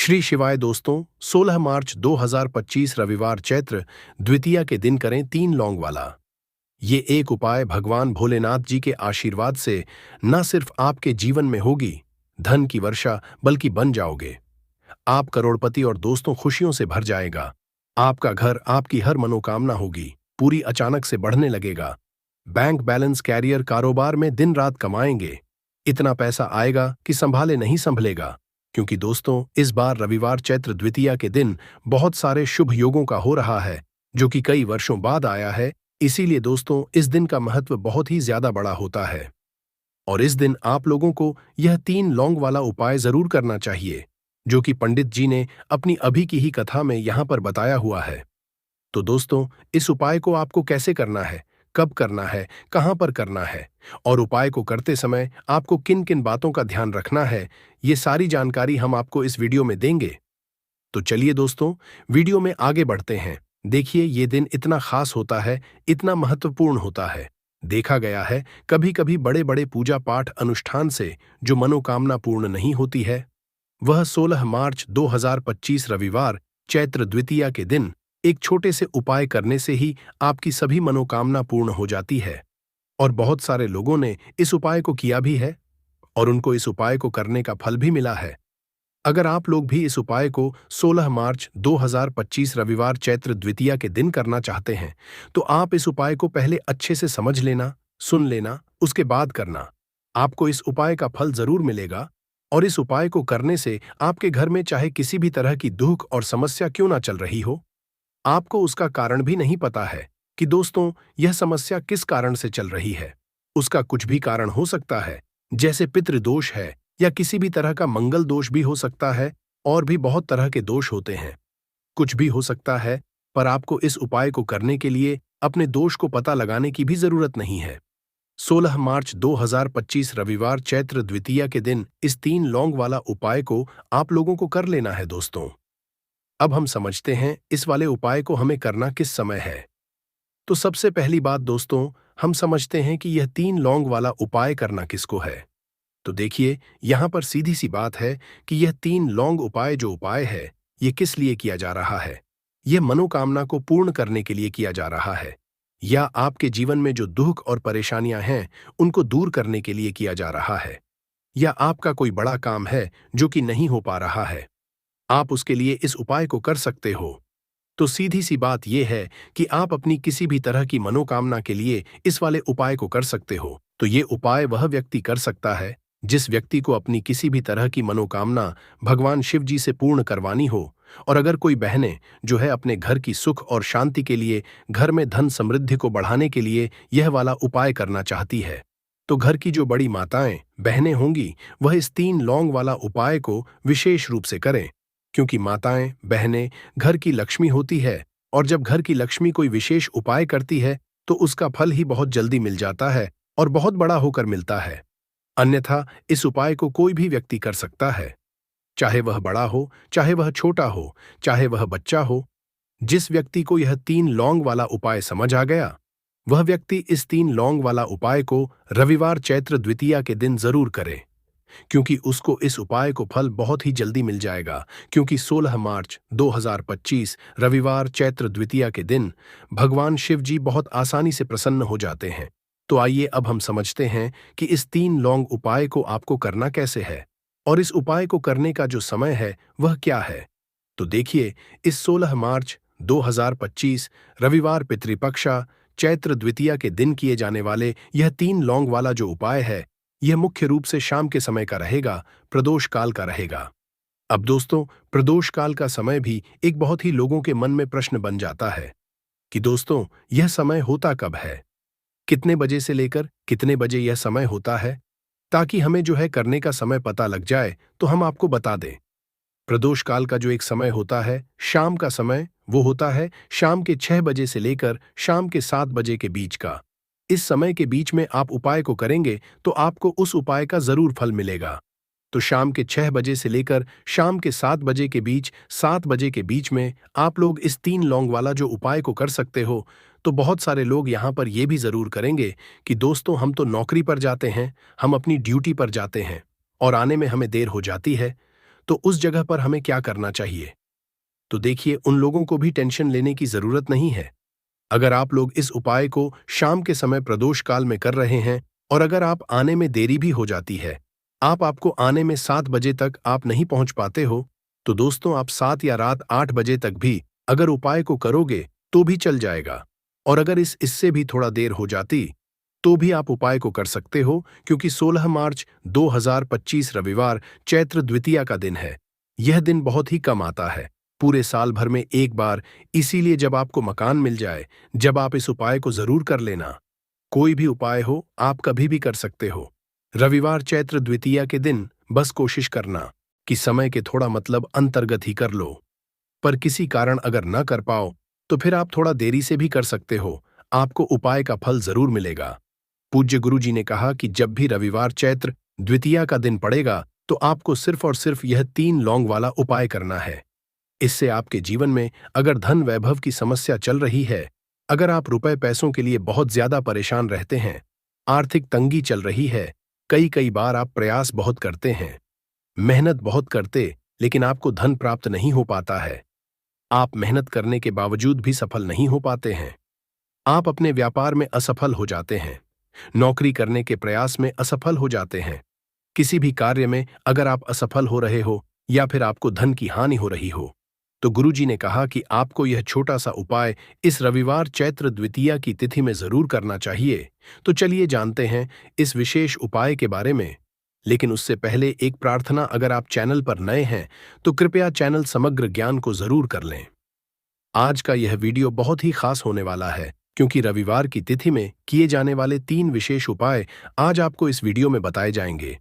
श्री शिवाय दोस्तों, 16 मार्च 2025 रविवार चैत्र द्वितीया के दिन करें 3 लौंग वाला। ये एक उपाय भगवान भोलेनाथ जी के आशीर्वाद से न सिर्फ आपके जीवन में होगी धन की वर्षा, बल्कि बन जाओगे आप करोड़पति और दोस्तों खुशियों से भर जाएगा। आपका घर, आपकी हर मनोकामना होगी पूरी, अचानक से बढ़ने लगेगा। बैंक बैलेंस, कैरियर, कारोबार में दिन रात कमाएंगे। इतना पैसा आएगा कि संभाले नहीं संभलेगा। क्योंकि दोस्तों, इस बार रविवार चैत्र द्वितीया के दिन बहुत सारे शुभ योगों का हो रहा है, जो कि कई वर्षों बाद आया है। इसीलिए दोस्तों, इस दिन का महत्व बहुत ही ज्यादा बड़ा होता है और इस दिन आप लोगों को यह 3 लौंग वाला उपाय जरूर करना चाहिए, जो कि पंडित जी ने अपनी अभी की ही कथा में यहां पर बताया हुआ है। तो दोस्तों, इस उपाय को आपको कैसे करना है, कब करना है, कहां पर करना है और उपाय को करते समय आपको किन किन बातों का ध्यान रखना है, ये सारी जानकारी हम आपको इस वीडियो में देंगे। तो चलिए दोस्तों, वीडियो में आगे बढ़ते हैं। देखिए, ये दिन इतना खास होता है, इतना महत्वपूर्ण होता है। देखा गया है कभी कभी बड़े बड़े पूजा पाठ अनुष्ठान से जो मनोकामना पूर्ण नहीं होती है, वह 16 मार्च 2025 रविवार चैत्र द्वितीया के दिन एक छोटे से उपाय करने से ही आपकी सभी मनोकामना पूर्ण हो जाती है। और बहुत सारे लोगों ने इस उपाय को किया भी है और उनको इस उपाय को करने का फल भी मिला है। अगर आप लोग भी इस उपाय को 16 मार्च 2025 रविवार चैत्र द्वितीया के दिन करना चाहते हैं, तो आप इस उपाय को पहले अच्छे से समझ लेना, सुन लेना, उसके बाद करना। आपको इस उपाय का फल जरूर मिलेगा और इस उपाय को करने से आपके घर में चाहे किसी भी तरह की दुख और समस्या क्यों ना चल रही हो, आपको उसका कारण भी नहीं पता है कि दोस्तों यह समस्या किस कारण से चल रही है। उसका कुछ भी कारण हो सकता है, जैसे पितृदोष है या किसी भी तरह का मंगल दोष भी हो सकता है, और भी बहुत तरह के दोष होते हैं। कुछ भी हो सकता है, पर आपको इस उपाय को करने के लिए अपने दोष को पता लगाने की भी जरूरत नहीं है। 16 मार्च 2025 रविवार चैत्र द्वितीया के दिन इस 3 लौंग वाला उपाय को आप लोगों को कर लेना है दोस्तों। अब हम समझते हैं इस वाले उपाय को हमें करना किस समय है। तो सबसे पहली बात दोस्तों, हम समझते हैं कि यह 3 लौंग वाला उपाय करना किसको है। तो देखिए, यहां पर सीधी सी बात है कि यह 3 लौंग उपाय जो उपाय है, ये किस लिए किया जा रहा है। यह मनोकामना को पूर्ण करने के लिए किया जा रहा है, या आपके जीवन में जो दुख और परेशानियां हैं उनको दूर करने के लिए किया जा रहा है, या आपका कोई बड़ा काम है जो कि नहीं हो पा रहा है, आप उसके लिए इस उपाय को कर सकते हो। तो सीधी सी बात यह है कि आप अपनी किसी भी तरह की मनोकामना के लिए इस वाले उपाय को कर सकते हो। तो ये उपाय वह व्यक्ति कर सकता है जिस व्यक्ति को अपनी किसी भी तरह की मनोकामना भगवान शिव जी से पूर्ण करवानी हो। और अगर कोई बहनें जो है अपने घर की सुख और शांति के लिए, घर में धन समृद्धि को बढ़ाने के लिए यह वाला उपाय करना चाहती है, तो घर की जो बड़ी माताएं बहनें होंगी, वह इस 3 लौंग वाला उपाय को विशेष रूप से करें। क्योंकि माताएं बहनें घर की लक्ष्मी होती है, और जब घर की लक्ष्मी कोई विशेष उपाय करती है तो उसका फल ही बहुत जल्दी मिल जाता है और बहुत बड़ा होकर मिलता है। अन्यथा इस उपाय को कोई भी व्यक्ति कर सकता है, चाहे वह बड़ा हो, चाहे वह छोटा हो, चाहे वह बच्चा हो। जिस व्यक्ति को यह 3 लौंग वाला उपाय समझ आ गया, वह व्यक्ति इस 3 लौंग वाला उपाय को रविवार चैत्र द्वितीया के दिन जरूर करे, क्योंकि उसको इस उपाय को फल बहुत ही जल्दी मिल जाएगा। क्योंकि 16 मार्च 2025 रविवार चैत्र द्वितीया के दिन भगवान शिव जी बहुत आसानी से प्रसन्न हो जाते हैं। तो आइए अब हम समझते हैं कि इस 3 लौंग उपाय को आपको करना कैसे है और इस उपाय को करने का जो समय है वह क्या है। तो देखिए, इस 16 मार्च 2025 रविवार पितृपक्षा चैत्र द्वितीया के दिन किए जाने वाले यह 3 लौंग वाला जो उपाय है, यह मुख्य रूप से शाम के समय का रहेगा, प्रदोष काल का रहेगा। अब दोस्तों, प्रदोष काल का समय भी एक बहुत ही लोगों के मन में प्रश्न बन जाता है कि दोस्तों यह समय होता कब है, कितने बजे से लेकर कितने बजे यह समय होता है, ताकि हमें जो है करने का समय पता लग जाए तो हम आपको बता दें। प्रदोष काल का जो एक समय होता है, शाम का समय, वो होता है शाम के 6 बजे से लेकर शाम के 7 बजे के बीच का। इस समय के बीच में आप उपाय को करेंगे तो आपको उस उपाय का जरूर फल मिलेगा। तो शाम के 6 बजे से लेकर शाम के 7 बजे के बीच, 7 बजे के बीच में आप लोग इस 3 लौंग वाला जो उपाय को कर सकते हो। तो बहुत सारे लोग यहाँ पर ये भी जरूर करेंगे कि दोस्तों हम तो नौकरी पर जाते हैं, हम अपनी ड्यूटी पर जाते हैं और आने में हमें देर हो जाती है, तो उस जगह पर हमें क्या करना चाहिए? तो देखिए, उन लोगों को भी टेंशन लेने की जरूरत नहीं है। अगर आप लोग इस उपाय को शाम के समय प्रदोष काल में कर रहे हैं और अगर आप आने में देरी भी हो जाती है, आपको आने में 7 बजे तक आप नहीं पहुंच पाते हो, तो दोस्तों आप 7 या रात 8 बजे तक भी अगर उपाय को करोगे तो भी चल जाएगा। और अगर इससे भी थोड़ा देर हो जाती तो भी आप उपाय को कर सकते हो, क्योंकि 16 मार्च 2025 रविवार चैत्र द्वितीया का दिन है। यह दिन बहुत ही कम आता है, पूरे साल भर में एक बार। इसीलिए जब आपको मकान मिल जाए, जब आप इस उपाय को जरूर कर लेना। कोई भी उपाय हो, आप कभी भी कर सकते हो। रविवार चैत्र द्वितीया के दिन बस कोशिश करना कि समय के थोड़ा मतलब अंतर्गत ही कर लो। पर किसी कारण अगर न कर पाओ तो फिर आप थोड़ा देरी से भी कर सकते हो, आपको उपाय का फल जरूर मिलेगा। पूज्य गुरुजी ने कहा कि जब भी रविवार चैत्र द्वितीया का दिन पड़ेगा तो आपको सिर्फ और सिर्फ यह 3 लौंग वाला उपाय करना है। इससे आपके जीवन में अगर धन वैभव की समस्या चल रही है, अगर आप रुपए पैसों के लिए बहुत ज्यादा परेशान रहते हैं, आर्थिक तंगी चल रही है, कई कई बार आप प्रयास बहुत करते हैं, मेहनत बहुत करते, लेकिन आपको धन प्राप्त नहीं हो पाता है, आप मेहनत करने के बावजूद भी सफल नहीं हो पाते हैं, आप अपने व्यापार में असफल हो जाते हैं, नौकरी करने के प्रयास में असफल हो जाते हैं, किसी भी कार्य में अगर आप असफल हो रहे हो या फिर आपको धन की हानि हो रही हो, तो गुरुजी ने कहा कि आपको यह छोटा सा उपाय इस रविवार चैत्र द्वितीया की तिथि में जरूर करना चाहिए। तो चलिए जानते हैं इस विशेष उपाय के बारे में। लेकिन उससे पहले एक प्रार्थना, अगर आप चैनल पर नए हैं तो कृपया चैनल समग्र ज्ञान को जरूर कर लें। आज का यह वीडियो बहुत ही खास होने वाला है, क्योंकि रविवार की तिथि में किए जाने वाले 3 विशेष उपाय आज आपको इस वीडियो में बताए जाएंगे।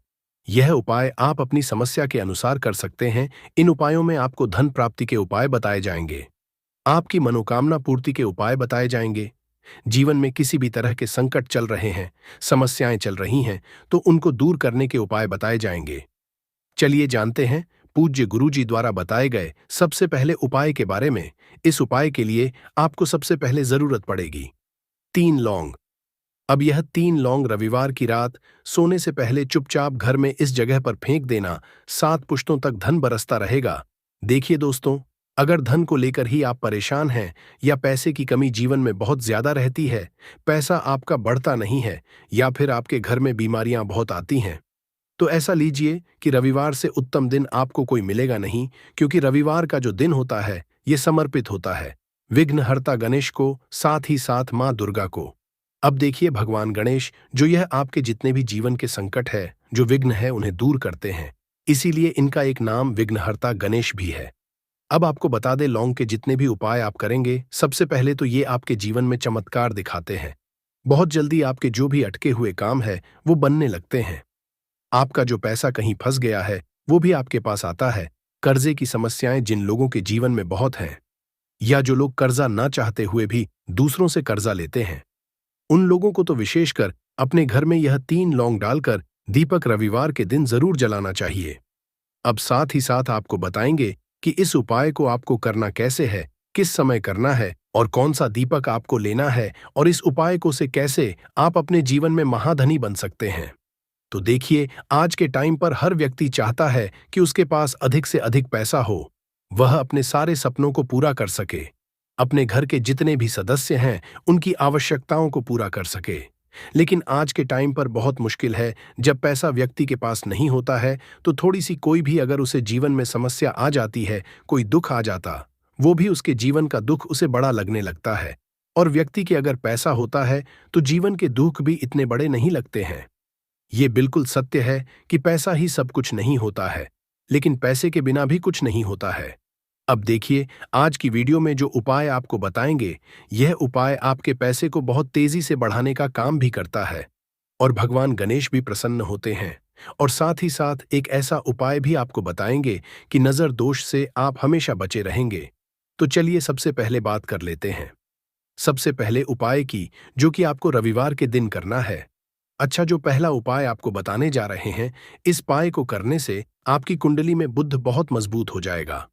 यह उपाय आप अपनी समस्या के अनुसार कर सकते हैं। इन उपायों में आपको धन प्राप्ति के उपाय बताए जाएंगे, आपकी मनोकामना पूर्ति के उपाय बताए जाएंगे, जीवन में किसी भी तरह के संकट चल रहे हैं, समस्याएं चल रही हैं, तो उनको दूर करने के उपाय बताए जाएंगे। चलिए जानते हैं पूज्य गुरुजी द्वारा बताए गए सबसे पहले उपाय के बारे में। इस उपाय के लिए आपको सबसे पहले जरूरत पड़ेगी 3 लौंग। अब यह 3 लौंग रविवार की रात सोने से पहले चुपचाप घर में इस जगह पर फेंक देना, 7 पुश्तों तक धन बरसता रहेगा। देखिए दोस्तों, अगर धन को लेकर ही आप परेशान हैं या पैसे की कमी जीवन में बहुत ज्यादा रहती है, पैसा आपका बढ़ता नहीं है, या फिर आपके घर में बीमारियां बहुत आती हैं, तो ऐसा लीजिए कि रविवार से उत्तम दिन आपको कोई मिलेगा नहीं, क्योंकि रविवार का जो दिन होता है ये समर्पित होता है विघ्नहर्ता गणेश को, साथ ही साथ मां दुर्गा को। अब देखिए, भगवान गणेश जो यह आपके जितने भी जीवन के संकट है, जो विघ्न है, उन्हें दूर करते हैं, इसीलिए इनका एक नाम विघ्नहर्ता गणेश भी है। अब आपको बता दें, लौंग के जितने भी उपाय आप करेंगे, सबसे पहले तो ये आपके जीवन में चमत्कार दिखाते हैं। बहुत जल्दी आपके जो भी अटके हुए काम है वो बनने लगते हैं। आपका जो पैसा कहीं फंस गया है वो भी आपके पास आता है। कर्जे की समस्याएं जिन लोगों के जीवन में बहुत हैं, या जो लोग कर्जा ना चाहते हुए भी दूसरों से कर्जा लेते हैं, उन लोगों को तो विशेषकर अपने घर में यह 3 लौंग डालकर दीपक रविवार के दिन जरूर जलाना चाहिए। अब साथ ही साथ आपको बताएंगे कि इस उपाय को आपको करना कैसे है, किस समय करना है और कौन सा दीपक आपको लेना है, और इस उपाय को से कैसे आप अपने जीवन में महाधनी बन सकते हैं। तो देखिए, आज के टाइम पर हर व्यक्ति चाहता है कि उसके पास अधिक से अधिक पैसा हो, वह अपने सारे सपनों को पूरा कर सके, अपने घर के जितने भी सदस्य हैं उनकी आवश्यकताओं को पूरा कर सके। लेकिन आज के टाइम पर बहुत मुश्किल है, जब पैसा व्यक्ति के पास नहीं होता है तो थोड़ी सी कोई भी अगर उसे जीवन में समस्या आ जाती है, कोई दुख आ जाता, वो भी उसके जीवन का दुख उसे बड़ा लगने लगता है। और व्यक्ति के अगर पैसा होता है तो जीवन के दुख भी इतने बड़े नहीं लगते हैं। ये बिल्कुल सत्य है कि पैसा ही सब कुछ नहीं होता है, लेकिन पैसे के बिना भी कुछ नहीं होता है। अब देखिए, आज की वीडियो में जो उपाय आपको बताएंगे, यह उपाय आपके पैसे को बहुत तेजी से बढ़ाने का काम भी करता है, और भगवान गणेश भी प्रसन्न होते हैं। और साथ ही साथ एक ऐसा उपाय भी आपको बताएंगे कि नजर दोष से आप हमेशा बचे रहेंगे। तो चलिए सबसे पहले बात कर लेते हैं सबसे पहले उपाय की, जो कि आपको रविवार के दिन करना है। अच्छा, जो पहला उपाय आपको बताने जा रहे हैं, इस उपाय को करने से आपकी कुंडली में बुध बहुत मजबूत हो जाएगा।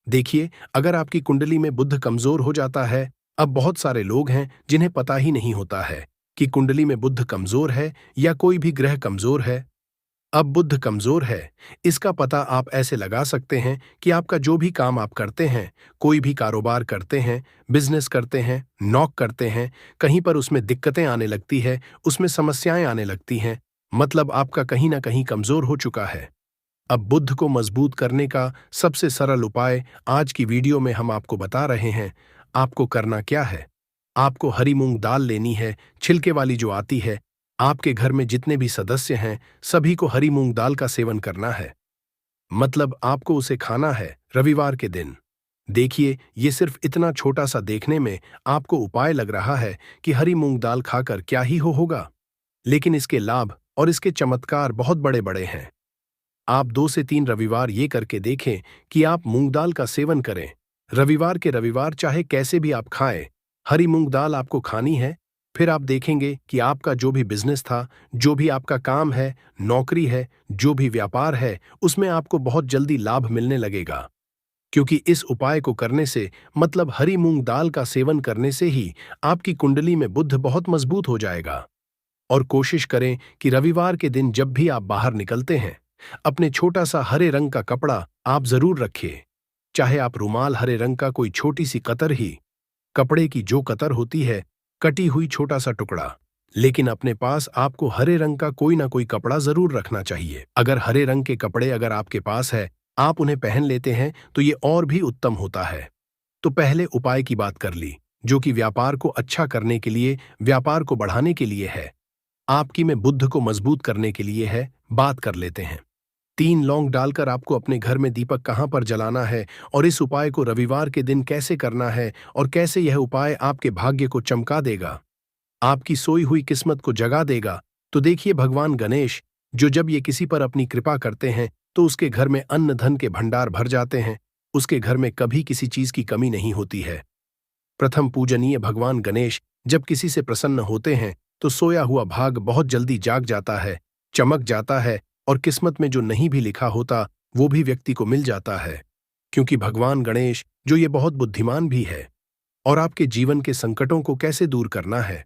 देखिए, अगर आपकी कुंडली में बुध कमजोर हो जाता है, अब बहुत सारे लोग हैं जिन्हें पता ही नहीं होता है कि कुंडली में बुध कमजोर है या कोई भी ग्रह कमजोर है। अब बुध कमजोर है, इसका पता आप ऐसे लगा सकते हैं कि आपका जो भी काम आप करते हैं, कोई भी कारोबार करते हैं, बिजनेस करते हैं, नौक करते हैं, कहीं पर उसमें दिक्कतें आने लगती है, उसमें समस्याएं आने लगती हैं, मतलब आपका कहीं ना कहीं कमजोर हो चुका है। अब बुध को मजबूत करने का सबसे सरल उपाय आज की वीडियो में हम आपको बता रहे हैं। आपको करना क्या है? आपको हरी मूंग दाल लेनी है, छिलके वाली जो आती है। आपके घर में जितने भी सदस्य हैं, सभी को हरी मूंग दाल का सेवन करना है। मतलब आपको उसे खाना है रविवार के दिन। देखिए, ये सिर्फ इतना छोटा सा देखने में आपको उपाय लग रहा है कि हरी मूंग दाल खाकर क्या ही होगा, लेकिन इसके लाभ और इसके चमत्कार बहुत बड़े बड़े हैं। आप 2 से 3 रविवार ये करके देखें कि आप मूंग दाल का सेवन करें। रविवार के रविवार चाहे कैसे भी आप खाएं, हरी मूंग दाल आपको खानी है। फिर आप देखेंगे कि आपका जो भी बिजनेस था, जो भी आपका काम है, नौकरी है, जो भी व्यापार है, उसमें आपको बहुत जल्दी लाभ मिलने लगेगा। क्योंकि इस उपाय को करने से, मतलब हरी मूंग दाल का सेवन करने से ही आपकी कुंडली में बुध बहुत मजबूत हो जाएगा। और कोशिश करें कि रविवार के दिन जब भी आप बाहर निकलते हैं, अपने छोटा सा हरे रंग का कपड़ा आप जरूर रखिए। चाहे आप रुमाल हरे रंग का कोई छोटी सी कतर ही, कपड़े की जो कतर होती है, कटी हुई छोटा सा टुकड़ा, लेकिन अपने पास आपको हरे रंग का कोई ना कोई कपड़ा जरूर रखना चाहिए। अगर हरे रंग के कपड़े अगर आपके पास है, आप उन्हें पहन लेते हैं तो ये और भी उत्तम होता है। तो पहले उपाय की बात कर ली, जो कि व्यापार को अच्छा करने के लिए, व्यापार को बढ़ाने के लिए है, आपकी में बुद्ध को मजबूत करने के लिए है। बात कर लेते हैं। 3 लौंग डालकर आपको अपने घर में दीपक कहाँ पर जलाना है और इस उपाय को रविवार के दिन कैसे करना है और कैसे यह उपाय आपके भाग्य को चमका देगा, आपकी सोई हुई किस्मत को जगा देगा। तो देखिए, भगवान गणेश जो जब ये किसी पर अपनी कृपा करते हैं तो उसके घर में अन्न धन के भंडार भर जाते हैं, उसके घर में कभी किसी चीज की कमी नहीं होती है। प्रथम पूजनीय भगवान गणेश जब किसी से प्रसन्न होते हैं तो सोया हुआ भाग बहुत जल्दी जाग जाता है, चमक जाता है, और किस्मत में जो नहीं भी लिखा होता वो भी व्यक्ति को मिल जाता है। क्योंकि भगवान गणेश जो ये बहुत बुद्धिमान भी है। और आपके जीवन के संकटों को कैसे दूर करना है,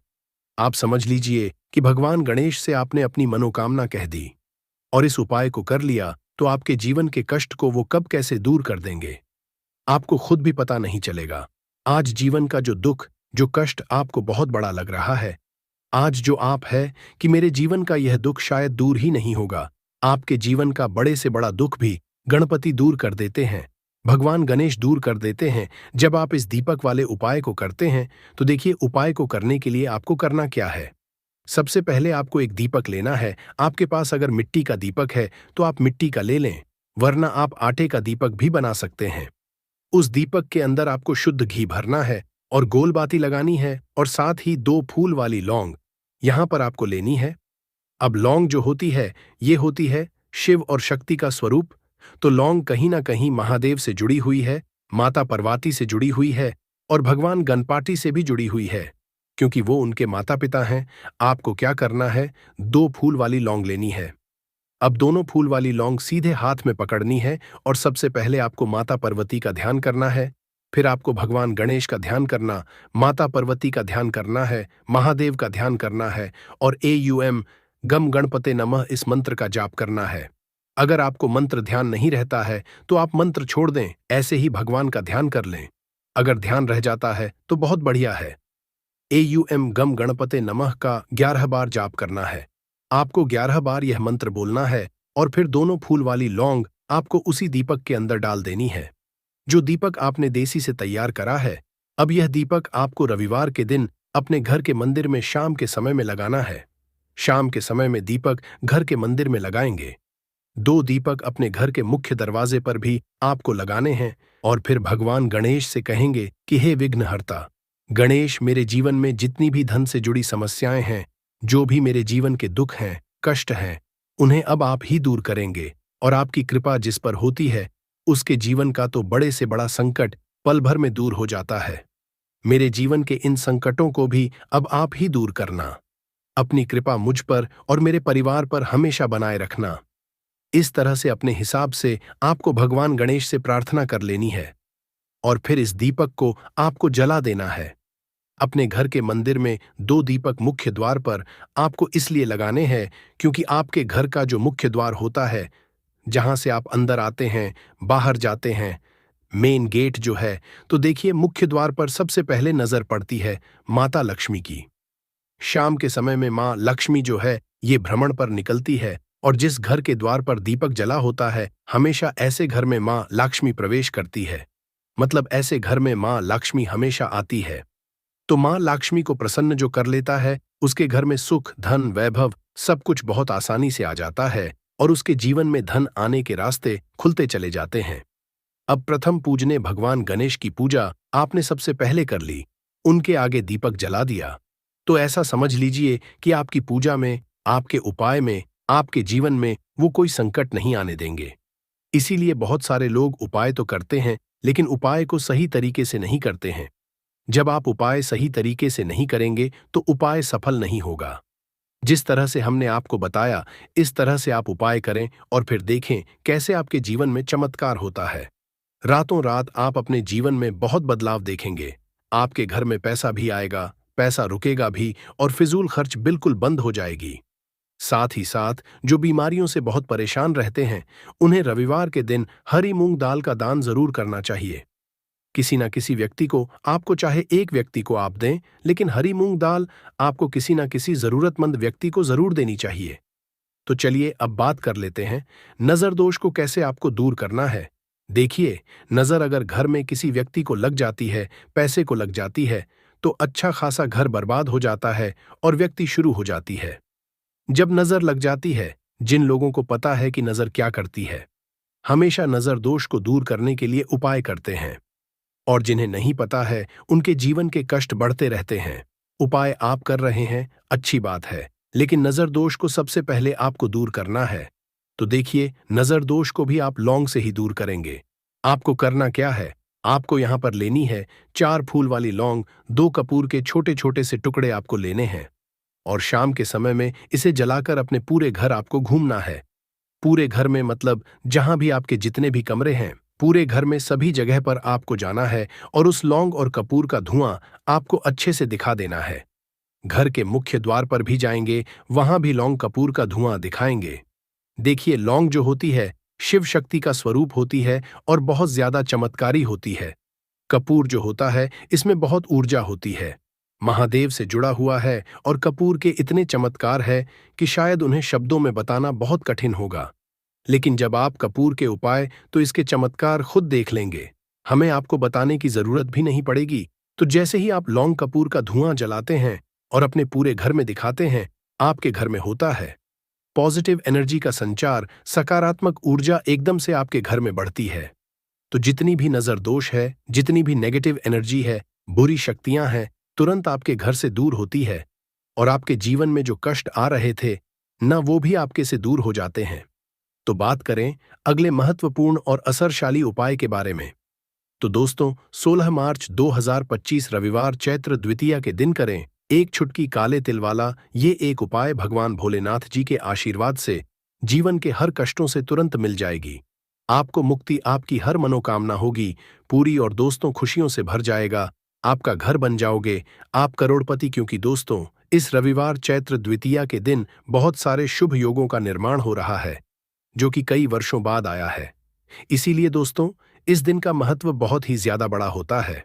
आप समझ लीजिए कि भगवान गणेश से आपने अपनी मनोकामना कह दी और इस उपाय को कर लिया तो आपके जीवन के कष्ट को वो कब कैसे दूर कर देंगे, आपको खुद भी पता नहीं चलेगा। आज जीवन का जो दुख, जो कष्ट आपको बहुत बड़ा लग रहा है, आज जो आप है कि मेरे जीवन का यह दुख शायद दूर ही नहीं होगा, आपके जीवन का बड़े से बड़ा दुख भी गणपति दूर कर देते हैं, भगवान गणेश दूर कर देते हैं। जब आप इस दीपक वाले उपाय को करते हैं तो देखिए, उपाय को करने के लिए आपको करना क्या है। सबसे पहले आपको एक दीपक लेना है। आपके पास अगर मिट्टी का दीपक है तो आप मिट्टी का ले लें, वरना आप आटे का दीपक भी बना सकते हैं। उस दीपक के अंदर आपको शुद्ध घी भरना है और गोल बाती लगानी है, और साथ ही 2 फूल वाली लौंग यहां पर आपको लेनी है। अब लौंग जो होती है, ये होती है शिव और शक्ति का स्वरूप। तो लौंग कहीं ना कहीं महादेव से जुड़ी हुई है, माता पार्वती से जुड़ी हुई है, और भगवान गणपति से भी जुड़ी हुई है, क्योंकि वो उनके माता पिता हैं। आपको क्या करना है, 2 फूल वाली लौंग लेनी है। अब दोनों फूल वाली लौंग सीधे हाथ में पकड़नी है और सबसे पहले आपको माता पार्वती का ध्यान करना है। फिर आपको भगवान गणेश का ध्यान करना, माता पार्वती का ध्यान करना है, महादेव का ध्यान करना है, और AUM गम गणपते नमः इस मंत्र का जाप करना है। अगर आपको मंत्र ध्यान नहीं रहता है तो आप मंत्र छोड़ दें, ऐसे ही भगवान का ध्यान कर लें। अगर ध्यान रह जाता है तो बहुत बढ़िया है। AUM गम गणपते नमः का 11 बार जाप करना है। आपको 11 बार यह मंत्र बोलना है और फिर दोनों फूल वाली लौंग आपको उसी दीपक के अंदर डाल देनी है, जो दीपक आपने देसी से तैयार करा है। अब यह दीपक आपको रविवार के दिन अपने घर के मंदिर में शाम के समय में लगाना है। शाम के समय में दीपक घर के मंदिर में लगाएंगे। 2 दीपक अपने घर के मुख्य दरवाजे पर भी आपको लगाने हैं, और फिर भगवान गणेश से कहेंगे कि हे विघ्नहर्ता गणेश, मेरे जीवन में जितनी भी धन से जुड़ी समस्याएं हैं, जो भी मेरे जीवन के दुख हैं, कष्ट हैं, उन्हें अब आप ही दूर करेंगे, और आपकी कृपा जिस पर होती है उसके जीवन का तो बड़े से बड़ा संकट पल भर में दूर हो जाता है। मेरे जीवन के इन संकटों को भी अब आप ही दूर करना। अपनी कृपा मुझ पर और मेरे परिवार पर हमेशा बनाए रखना। इस तरह से अपने हिसाब से आपको भगवान गणेश से प्रार्थना कर लेनी है, और फिर इस दीपक को आपको जला देना है। अपने घर के मंदिर में 2 दीपक मुख्य द्वार पर आपको इसलिए लगाने हैं क्योंकि आपके घर का जो मुख्य द्वार होता है, जहां से आप अंदर आते हैं, बाहर जाते हैं, मेन गेट जो है, तो देखिए मुख्य द्वार पर सबसे पहले नजर पड़ती है माता लक्ष्मी की। शाम के समय में मां लक्ष्मी जो है ये भ्रमण पर निकलती है और जिस घर के द्वार पर दीपक जला होता है, हमेशा ऐसे घर में मां लक्ष्मी प्रवेश करती है। मतलब ऐसे घर में मां लक्ष्मी हमेशा आती है। तो मां लक्ष्मी को प्रसन्न जो कर लेता है, उसके घर में सुख, धन, वैभव सब कुछ बहुत आसानी से आ जाता है और उसके जीवन में धन आने के रास्ते खुलते चले जाते हैं। अब प्रथम पूजने भगवान गणेश की पूजा आपने सबसे पहले कर ली, उनके आगे दीपक जला दिया। तो ऐसा समझ लीजिए कि आपकी पूजा में, आपके उपाय में, आपके जीवन में वो कोई संकट नहीं आने देंगे। इसीलिए बहुत सारे लोग उपाय तो करते हैं, लेकिन उपाय को सही तरीके से नहीं करते हैं। जब आप उपाय सही तरीके से नहीं करेंगे तो उपाय सफल नहीं होगा। जिस तरह से हमने आपको बताया, इस तरह से आप उपाय करें और फिर देखें कैसे आपके जीवन में चमत्कार होता है। रातों रात आप अपने जीवन में बहुत बदलाव देखेंगे। आपके घर में पैसा भी आएगा, पैसा रुकेगा भी और फिजूल खर्च बिल्कुल बंद हो जाएगी। साथ ही साथ जो बीमारियों से बहुत परेशान रहते हैं, उन्हें रविवार के दिन हरी मूंग दाल का दान जरूर करना चाहिए। किसी ना किसी व्यक्ति को, आपको चाहे एक व्यक्ति को आप दें, लेकिन हरी मूंग दाल आपको किसी ना किसी जरूरतमंद व्यक्ति को जरूर देनी चाहिए। तो चलिए अब बात कर लेते हैं नजर दोष को कैसे आपको दूर करना है। देखिए, नजर अगर घर में किसी व्यक्ति को लग जाती है, पैसे को लग जाती है, तो अच्छा खासा घर बर्बाद हो जाता है और व्यक्ति शुरू हो जाती है। जब नजर लग जाती है, जिन लोगों को पता है कि नजर क्या करती है, हमेशा नजर दोष को दूर करने के लिए उपाय करते हैं। और जिन्हें नहीं पता है, उनके जीवन के कष्ट बढ़ते रहते हैं। उपाय आप कर रहे हैं, अच्छी बात है, लेकिन नजर दोष को सबसे पहले आपको दूर करना है। तो देखिए, नजर दोष को भी आप लौंग से ही दूर करेंगे। आपको करना क्या है, आपको यहां पर लेनी है 4 फूल वाली लौंग, 2 कपूर के छोटे छोटे से टुकड़े आपको लेने हैं और शाम के समय में इसे जलाकर अपने पूरे घर आपको घूमना है। पूरे घर में मतलब जहां भी आपके जितने भी कमरे हैं, पूरे घर में सभी जगह पर आपको जाना है और उस लौंग और कपूर का धुआं आपको अच्छे से दिखा देना है। घर के मुख्य द्वार पर भी जाएंगे, वहां भी लौंग कपूर का धुआं दिखाएंगे। देखिए, लौंग जो होती है शिव शक्ति का स्वरूप होती है और बहुत ज्यादा चमत्कारी होती है। कपूर जो होता है इसमें बहुत ऊर्जा होती है, महादेव से जुड़ा हुआ है और कपूर के इतने चमत्कार है कि शायद उन्हें शब्दों में बताना बहुत कठिन होगा। लेकिन जब आप कपूर के उपाय, तो इसके चमत्कार खुद देख लेंगे। हमें आपको बताने की जरूरत भी नहीं पड़ेगी। तो जैसे ही आप लौंग कपूर का धुआं जलाते हैं और अपने पूरे घर में दिखाते हैं, आपके घर में होता है पॉजिटिव एनर्जी का संचार, सकारात्मक ऊर्जा एकदम से आपके घर में बढ़ती है। तो जितनी भी नजर दोष है, जितनी भी नेगेटिव एनर्जी है, बुरी शक्तियां हैं, तुरंत आपके घर से दूर होती है और आपके जीवन में जो कष्ट आ रहे थे ना, वो भी आपके से दूर हो जाते हैं। तो बात करें अगले महत्वपूर्ण और असरशाली उपाय के बारे में। तो दोस्तों, 16 मार्च 2025 रविवार चैत्र द्वितीया के दिन करें एक छुटकी काले तिल वाला ये एक उपाय। भगवान भोलेनाथ जी के आशीर्वाद से जीवन के हर कष्टों से तुरंत मिल जाएगी। आपको मुक्ति, आपकी हर मनोकामना होगी पूरी और दोस्तों खुशियों से भर जाएगा। आपका घर बन जाओगे, आप करोड़पति। क्योंकि दोस्तों, इस रविवार चैत्र द्वितीया के दिन बहुत सारे शुभ योगों का निर्माण हो रहा है, जो कि कई वर्षों बाद आया है। इसीलिए दोस्तों, इस दिन का महत्व बहुत ही ज्यादा बड़ा होता है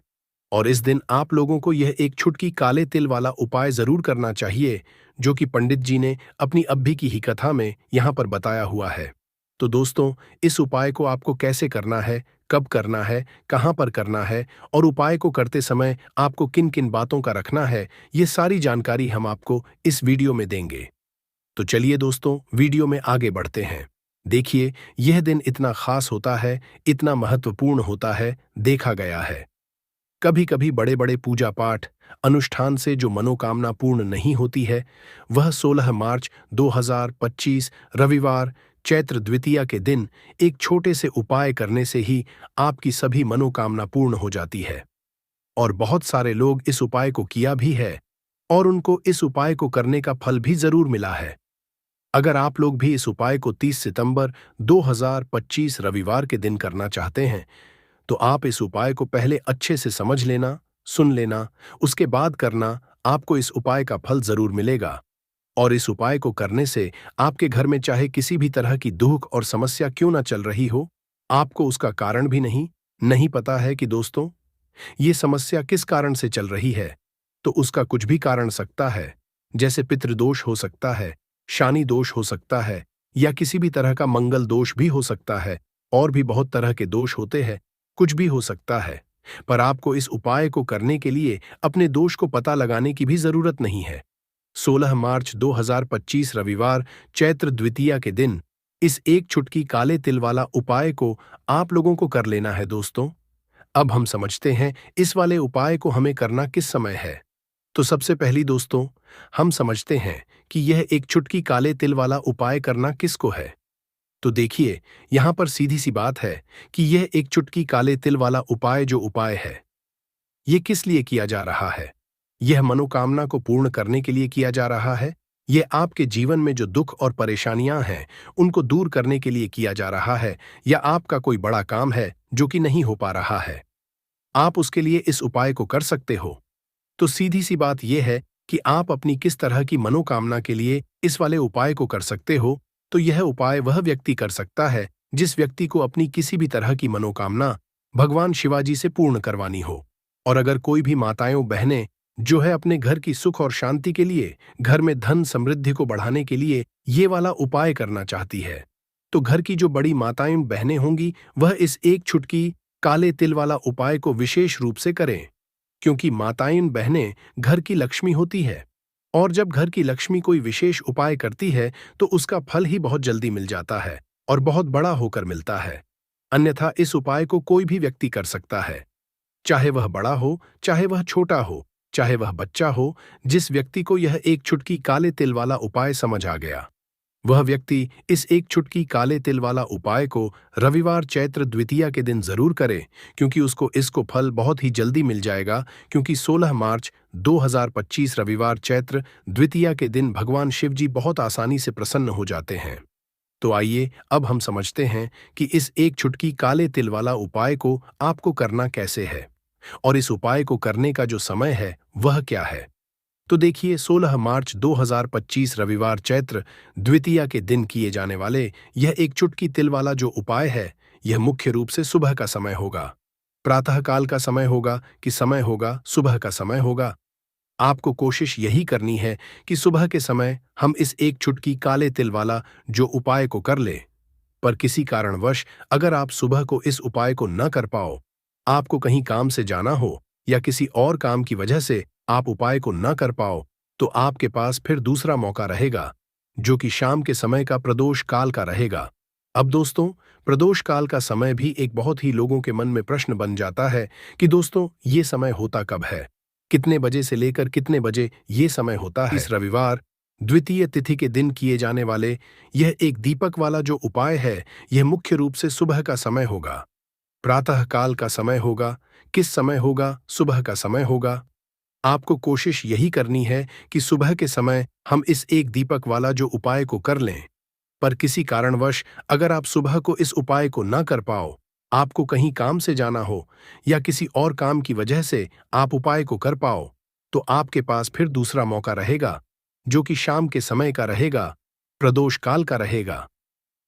और इस दिन आप लोगों को यह एक छुटकी काले तिल वाला उपाय जरूर करना चाहिए, जो कि पंडित जी ने अपनी अभी की ही कथा में यहां पर बताया हुआ है। तो दोस्तों, इस उपाय को आपको कैसे करना है, कब करना है, कहां पर करना है और उपाय को करते समय आपको किन किन बातों का रखना है, ये सारी जानकारी हम आपको इस वीडियो में देंगे। तो चलिए दोस्तों, वीडियो में आगे बढ़ते हैं। देखिए, यह दिन इतना खास होता है, इतना महत्वपूर्ण होता है, देखा गया है कभी कभी बड़े बड़े पूजा पाठ अनुष्ठान से जो मनोकामना पूर्ण नहीं होती है, वह 16 मार्च 2025 रविवार चैत्र द्वितीया के दिन एक छोटे से उपाय करने से ही आपकी सभी मनोकामना पूर्ण हो जाती है। और बहुत सारे लोग इस उपाय को किया भी है और उनको इस उपाय को करने का फल भी जरूर मिला है। अगर आप लोग भी इस उपाय को 30 सितंबर 2025 रविवार के दिन करना चाहते हैं, तो आप इस उपाय को पहले अच्छे से समझ लेना, सुन लेना, उसके बाद करना, आपको इस उपाय का फल जरूर मिलेगा। और इस उपाय को करने से आपके घर में चाहे किसी भी तरह की दुख और समस्या क्यों ना चल रही हो, आपको उसका कारण भी नहीं नहीं पता है कि दोस्तों, ये समस्या किस कारण से चल रही है। तो उसका कुछ भी कारण सकता है, जैसे पितृदोष हो सकता है, शानी दोष हो सकता है, या किसी भी तरह का मंगल दोष भी हो सकता है। और भी बहुत तरह के दोष होते हैं, कुछ भी हो सकता है। पर आपको इस उपाय को करने के लिए अपने दोष को पता लगाने की भी जरूरत नहीं है। 16 मार्च 2025 रविवार चैत्र द्वितीया के दिन इस एक चुटकी काले तिल वाला उपाय को आप लोगों को कर लेना है दोस्तों। अब हम समझते हैं इस वाले उपाय को हमें करना किस समय है। तो सबसे पहली दोस्तों, हम समझते हैं कि यह एक चुटकी काले तिल वाला उपाय करना किसको है। तो देखिए, यहां पर सीधी सी बात है कि यह एक चुटकी काले तिल वाला उपाय जो उपाय है, यह किस लिए किया जा रहा है। यह मनोकामना को पूर्ण करने के लिए किया जा रहा है। यह आपके जीवन में जो दुख और परेशानियां हैं, उनको दूर करने के लिए किया जा रहा है, या आपका कोई बड़ा काम है जो कि नहीं हो पा रहा है, आप उसके लिए इस उपाय को कर सकते हो। तो सीधी सी बात यह है कि आप अपनी किस तरह की मनोकामना के लिए इस वाले उपाय को कर सकते हो। तो यह उपाय वह व्यक्ति कर सकता है जिस व्यक्ति को अपनी किसी भी तरह की मनोकामना भगवान शिवाजी से पूर्ण करवानी हो। और अगर कोई भी माताएं बहनें जो है अपने घर की सुख और शांति के लिए, घर में धन समृद्धि को बढ़ाने के लिए ये वाला उपाय करना चाहती है, तो घर की जो बड़ी माताएं बहनें होंगी वह इस एक चुटकी काले तिल वाला उपाय को विशेष रूप से करें। क्योंकि माताएं बहनें घर की लक्ष्मी होती है, और जब घर की लक्ष्मी कोई विशेष उपाय करती है तो उसका फल ही बहुत जल्दी मिल जाता है और बहुत बड़ा होकर मिलता है। अन्यथा इस उपाय को कोई भी व्यक्ति कर सकता है, चाहे वह बड़ा हो, चाहे वह छोटा हो, चाहे वह बच्चा हो। जिस व्यक्ति को यह एक चुटकी काले तिल वाला उपाय समझ आ गया, वह व्यक्ति इस एक चुटकी काले तिल वाला उपाय को रविवार चैत्र द्वितीया के दिन जरूर करे, क्योंकि उसको इसको फल बहुत ही जल्दी मिल जाएगा। क्योंकि 16 मार्च 2025 रविवार चैत्र द्वितीया के दिन भगवान शिव जी बहुत आसानी से प्रसन्न हो जाते हैं। तो आइए अब हम समझते हैं कि इस एक चुटकी काले तिल वाला उपाय को आपको करना कैसे है, और इस उपाय को करने का जो समय है वह क्या है। तो देखिए, 16 मार्च 2025 रविवार चैत्र द्वितीया के दिन किए जाने वाले यह एक चुटकी तिल वाला जो उपाय है, यह मुख्य रूप से सुबह का समय होगा। प्रातःकाल का समय होगा कि समय होगा सुबह का समय होगा। आपको कोशिश यही करनी है कि सुबह के समय हम इस एक चुटकी काले तिल वाला जो उपाय को कर ले। पर किसी कारणवश अगर आप सुबह को इस उपाय को न कर पाओ, आपको कहीं काम से जाना हो या किसी और काम की वजह से आप उपाय को न कर पाओ, तो आपके पास फिर दूसरा मौका रहेगा, जो कि शाम के समय का प्रदोष काल का रहेगा। अब दोस्तों, प्रदोष काल का समय भी एक बहुत ही लोगों के मन में प्रश्न बन जाता है कि दोस्तों ये समय होता कब है, कितने बजे से लेकर कितने बजे ये समय होता है। इस रविवार द्वितीय तिथि के दिन किए जाने वाले यह एक दीपक वाला जो उपाय है, यह मुख्य रूप से सुबह का समय होगा, प्रातः काल का समय होगा। किस समय होगा? सुबह का समय होगा। आपको कोशिश यही करनी है कि सुबह के समय हम इस एक दीपक वाला जो उपाय को कर लें। पर किसी कारणवश अगर आप सुबह को इस उपाय को ना कर पाओ, आपको कहीं काम से जाना हो या किसी और काम की वजह से आप उपाय को कर पाओ, तो आपके पास फिर दूसरा मौका रहेगा, जो कि शाम के समय का रहेगा, प्रदोष काल का रहेगा।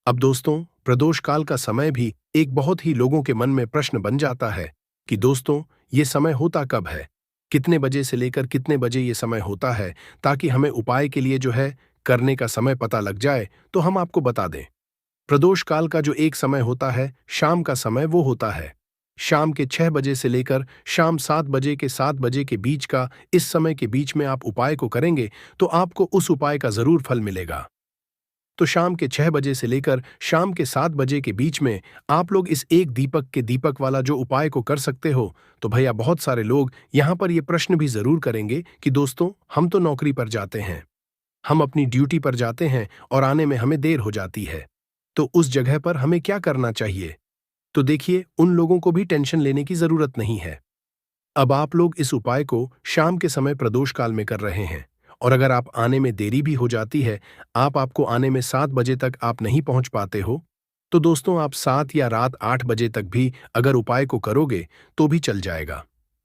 अब दोस्तों, प्रदोष काल का समय भी एक बहुत ही लोगों के मन में प्रश्न बन जाता है कि दोस्तों ये समय होता कब है, कितने बजे से लेकर कितने बजे ये समय होता है, ताकि हमें उपाय के लिए जो है करने का समय पता लग जाए तो हम आपको बता दें। प्रदोष काल का जो एक समय होता है, शाम का समय, वो होता है शाम के 6 बजे से लेकर शाम 7 बजे के 7 बजे के बीच का। इस समय के बीच में आप उपाय को करेंगे तो आपको उस उपाय का जरूर फल मिलेगा। तो शाम के 6 बजे से लेकर शाम के 7 बजे के बीच में आप लोग इस एक दीपक के दीपक वाला जो उपाय को कर सकते हो। तो भैया, बहुत सारे लोग यहाँ पर ये प्रश्न भी जरूर करेंगे कि दोस्तों हम तो नौकरी पर जाते हैं, हम अपनी ड्यूटी पर जाते हैं और आने में हमें देर हो जाती है, तो उस जगह पर हमें क्या करना चाहिए। तो देखिए, उन लोगों को भी टेंशन लेने की जरूरत नहीं है। अब आप लोग इस उपाय को शाम के समय प्रदोष काल में कर रहे हैं, और अगर आप आने में देरी भी हो जाती है, आपको आने में 7 बजे तक आप नहीं पहुंच पाते हो, तो दोस्तों आप 7 या रात 8 बजे तक भी अगर उपाय को करोगे तो भी चल जाएगा।